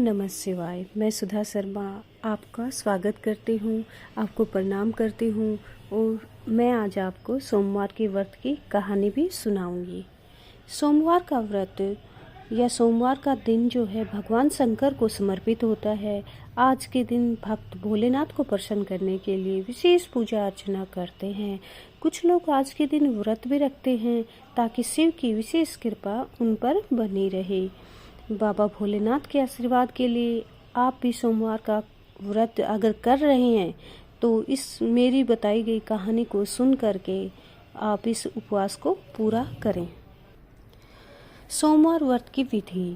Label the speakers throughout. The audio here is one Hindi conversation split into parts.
Speaker 1: नमः शिवाय। मैं सुधा शर्मा आपका स्वागत करती हूँ, आपको प्रणाम करती हूँ और मैं आज आपको सोमवार के व्रत की कहानी भी सुनाऊंगी। सोमवार का व्रत या सोमवार का दिन जो है भगवान शंकर को समर्पित होता है। आज के दिन भक्त भोलेनाथ को प्रसन्न करने के लिए विशेष पूजा अर्चना करते हैं। कुछ लोग आज के दिन व्रत भी रखते हैं ताकि शिव की विशेष कृपा उन पर बनी रहे। बाबा भोलेनाथ के आशीर्वाद के लिए आप भी सोमवार का व्रत अगर कर रहे हैं तो इस मेरी बताई गई कहानी को सुन करके आप इस उपवास को पूरा करें। सोमवार व्रत की विधि।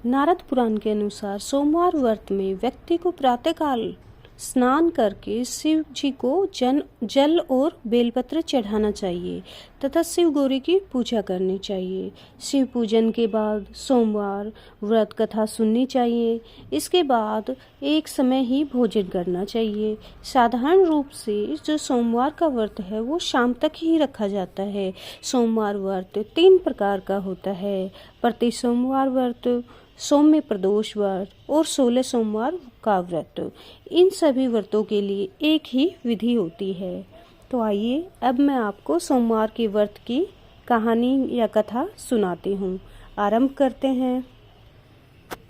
Speaker 1: नारद पुराण के अनुसार सोमवार व्रत में व्यक्ति को प्रातःकाल स्नान करके शिव जी को जल और बेलपत्र चढ़ाना चाहिए तथा शिव गौरी की पूजा करनी चाहिए। शिव पूजन के बाद सोमवार व्रत कथा सुननी चाहिए। इसके बाद एक समय ही भोजन करना चाहिए। साधारण रूप से जो सोमवार का व्रत है वो शाम तक ही रखा जाता है। सोमवार व्रत 3 प्रकार का होता है। प्रति सोमवार व्रत, सौम्य प्रदोष व्रत और 16 सोमवार का व्रत। इन सभी व्रतों के लिए एक ही विधि होती है। तो आइए अब मैं आपको सोमवार के व्रत की कहानी या कथा सुनाती हूँ। आरंभ करते हैं।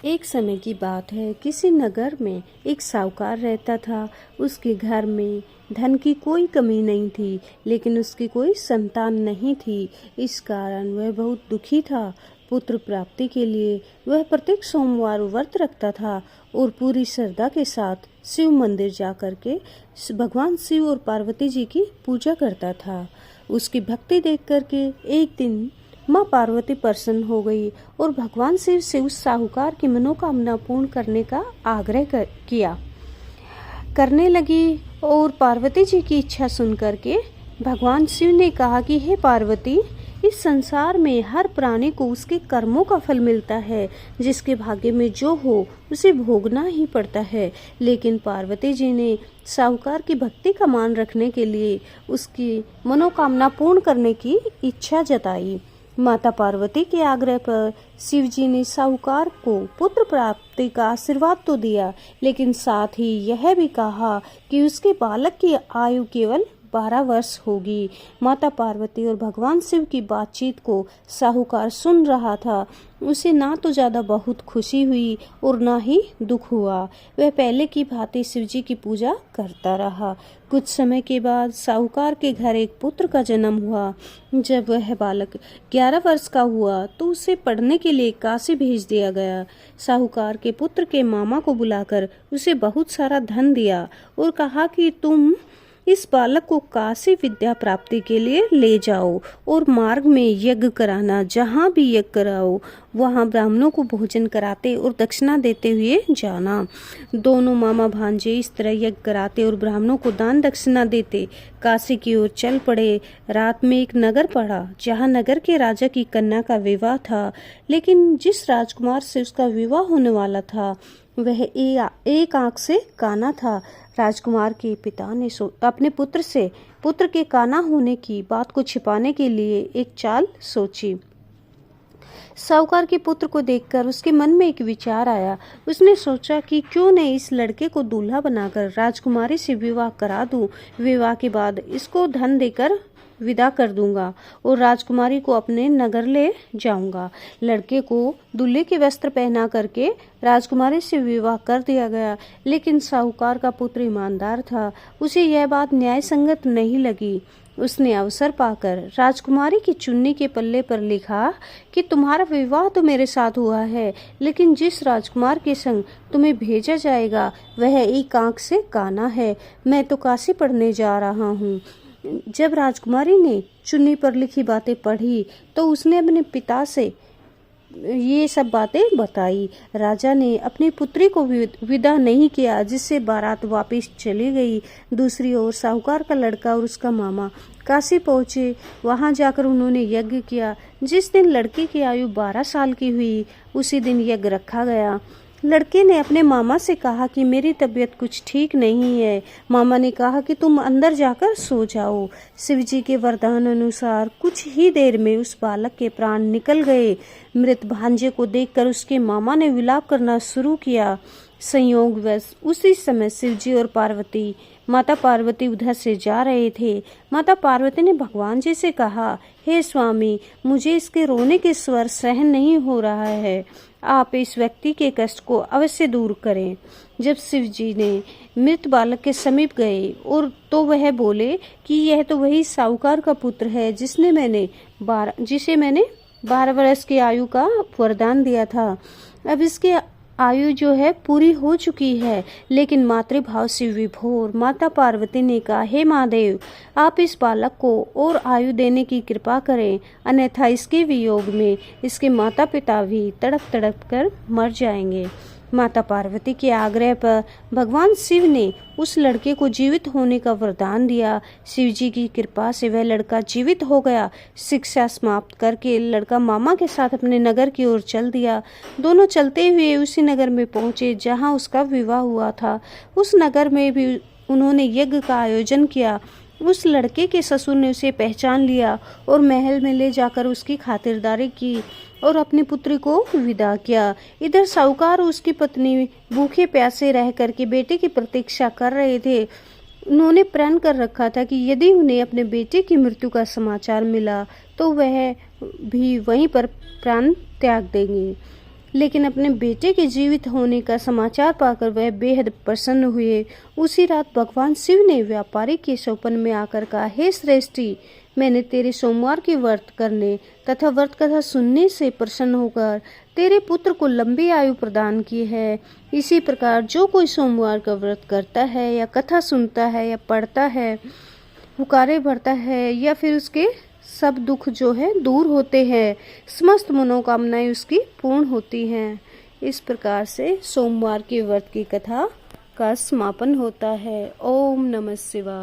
Speaker 1: एक समय की बात है, किसी नगर में एक साहूकार रहता था। उसके घर में धन की कोई कमी नहीं थी, लेकिन उसकी कोई संतान नहीं थी। इस कारण वह बहुत दुखी था। पुत्र प्राप्ति के लिए वह प्रत्येक सोमवार व्रत रखता था और पूरी श्रद्धा के साथ शिव मंदिर जाकर के भगवान शिव और पार्वती जी की पूजा करता था। उसकी भक्ति देख करके एक दिन माँ पार्वती प्रसन्न हो गई और भगवान शिव से उस साहूकार की मनोकामना पूर्ण करने का आग्रह करने लगी। और पार्वती जी की इच्छा सुन करके भगवान शिव ने कहा कि हे पार्वती, इस संसार में हर प्राणी को उसके कर्मों का फल मिलता है। जिसके भाग्य में जो हो उसे भोगना ही पड़ता है। लेकिन पार्वती जी ने साहूकार की भक्ति का मान रखने के लिए उसकी मनोकामना पूर्ण करने की इच्छा जताई। माता पार्वती के आग्रह पर शिव जी ने साहूकार को पुत्र प्राप्ति का आशीर्वाद तो दिया, लेकिन साथ ही यह भी कहा कि उसके बालक की आयु केवल 12 वर्ष होगी। माता पार्वती और भगवान शिव की बातचीत को साहूकार सुन रहा था। उसे ना तो ज्यादा बहुत खुशी हुई और ना ही दुख हुआ। वह पहले की भांति शिव जी की पूजा करता रहा। कुछ समय के बाद साहूकार के घर एक पुत्र का जन्म हुआ। जब वह बालक 11 वर्ष का हुआ तो उसे पढ़ने के लिए काशी भेज दिया गया। साहूकार के पुत्र के मामा को बुलाकर उसे बहुत सारा धन दिया और कहा कि तुम इस बालक को काशी विद्या प्राप्ति के लिए ले जाओ और मार्ग में यज्ञ कराना। जहाँ भी यज्ञ कराओ वहाँ ब्राह्मणों को भोजन कराते और दक्षिणा देते हुए जाना। दोनों मामा भांजे इस तरह यज्ञ कराते और ब्राह्मणों को दान दक्षिणा देते काशी की ओर चल पड़े। रात में एक नगर पड़ा जहाँ नगर के राजा की कन्या का विवाह था, लेकिन जिस राजकुमार से उसका विवाह होने वाला था वह एक आंख से काना था। राजकुमार के पिता ने अपने पुत्र के काना होने की बात को छिपाने के लिए एक चाल सोची। साहूकार के पुत्र को देखकर उसके मन में एक विचार आया। उसने सोचा कि क्यों न इस लड़के को दूल्हा बनाकर राजकुमारी से विवाह करा दूं। विवाह के बाद इसको धन देकर विदा कर दूंगा और राजकुमारी को अपने नगर ले जाऊंगा। लड़के को दूल्हे के वस्त्र पहना करके राजकुमारी से विवाह कर दिया गया, लेकिन साहूकार का पुत्र ईमानदार था। उसे यह बात न्याय संगत नहीं लगी। उसने अवसर पाकर राजकुमारी की चुन्नी के पल्ले पर लिखा कि तुम्हारा विवाह तो मेरे साथ हुआ है, लेकिन जिस राजकुमार के संग तुम्हें भेजा जाएगा वह एक आंख से काना है। मैं तो काशी पढ़ने जा रहा हूँ। जब राजकुमारी ने चुन्नी पर लिखी बातें पढ़ी तो उसने अपने पिता से ये सब बातें बताई। राजा ने अपनी पुत्री को विदा नहीं किया, जिससे बारात वापस चली गई। दूसरी ओर साहूकार का लड़का और उसका मामा काशी पहुंचे। वहां जाकर उन्होंने यज्ञ किया। जिस दिन लड़के की आयु 12 साल की हुई उसी दिन यज्ञ रखा गया। लड़के ने अपने मामा से कहा कि मेरी तबीयत कुछ ठीक नहीं है। मामा ने कहा कि तुम अंदर जाकर सो जाओ। शिवजी के वरदान अनुसार कुछ ही देर में उस बालक के प्राण निकल गए। मृत भांजे को देखकर उसके मामा ने विलाप करना शुरू किया। संयोगवश उसी समय शिवजी और पार्वती, माता पार्वती उधर से जा रहे थे। माता पार्वती ने भगवान जी से कहा, हे स्वामी, मुझे इसके रोने के स्वर सहन नहीं हो रहा है। आप इस व्यक्ति के कष्ट को अवश्य दूर करें। जब शिव जी ने मृत बालक के समीप गए और तो वह बोले कि यह तो वही साहूकार का पुत्र है जिसे मैंने 12 वर्ष की आयु का वरदान दिया था। अब इसके आयु जो है पूरी हो चुकी है, लेकिन मातृभाव से विभोर माता पार्वती ने कहा, हे महादेव, आप इस बालक को और आयु देने की कृपा करें, अन्यथा इसके वियोग में इसके माता पिता भी तड़प तड़प कर मर जाएंगे। माता पार्वती के आग्रह पर भगवान शिव ने उस लड़के को जीवित होने का वरदान दिया। शिव जी की कृपा से वह लड़का जीवित हो गया। शिक्षा समाप्त करके लड़का मामा के साथ अपने नगर की ओर चल दिया। दोनों चलते हुए उसी नगर में पहुंचे जहां उसका विवाह हुआ था। उस नगर में भी उन्होंने यज्ञ का आयोजन किया। उस लड़के के ससुर ने उसे पहचान लिया और महल में ले जाकर उसकी खातिरदारी की और अपनी पुत्री को विदा किया। इधर साहूकार और उसकी पत्नी भूखे प्यासे रह करके बेटे की प्रतीक्षा कर रहे थे। उन्होंने प्रण कर रखा था कि यदि उन्हें अपने बेटे की मृत्यु का समाचार मिला तो वह भी वहीं पर प्राण त्याग देंगे। लेकिन अपने बेटे के जीवित होने का समाचार पाकर वह बेहद प्रसन्न हुए। उसी रात भगवान शिव ने व्यापारी के स्वप्न में आकर कहा, हे श्रेष्ठी, मैंने तेरे सोमवार की व्रत करने तथा व्रत कथा सुनने से प्रसन्न होकर तेरे पुत्र को लंबी आयु प्रदान की है। इसी प्रकार जो कोई सोमवार का व्रत करता है या कथा सुनता है या पढ़ता है, पुकारे भरता है या फिर उसके सब दुख जो है दूर होते हैं, समस्त मनोकामनाएं उसकी पूर्ण होती हैं। इस प्रकार से सोमवार के व्रत की कथा का समापन होता है। ओम नमः शिवाय।